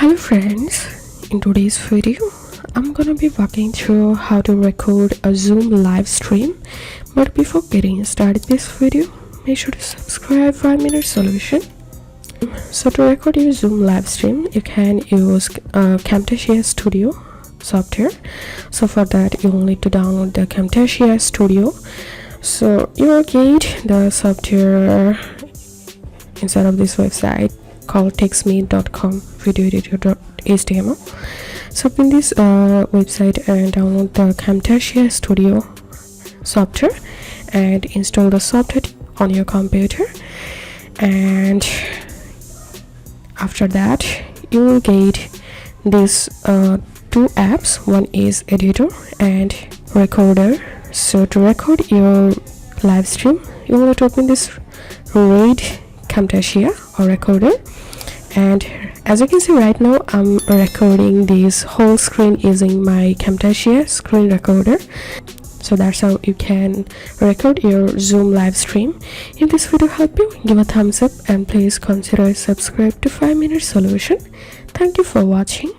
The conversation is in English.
Hello friends, in today's video I'm gonna be walking through how to record a Zoom live stream. But before getting started this video, make sure to subscribe 5-Minute Solution. So to record your Zoom live stream, you can use Camtasia Studio software. So for that you will need to download the Camtasia Studio. So you will get the software inside of this website called textme.com videoeditor.html. So open this website and download the Camtasia Studio software and install the software on your computer. And after that you will get these two apps. One is editor and recorder. So to record your live stream, you will need to open this red Camtasia or recorder, and as you can see right now I'm recording this whole screen using my Camtasia screen recorder. So that's how you can record your Zoom live stream. If this video helped you, give a thumbs up and please consider subscribe to 5-Minute Solution. Thank you for watching.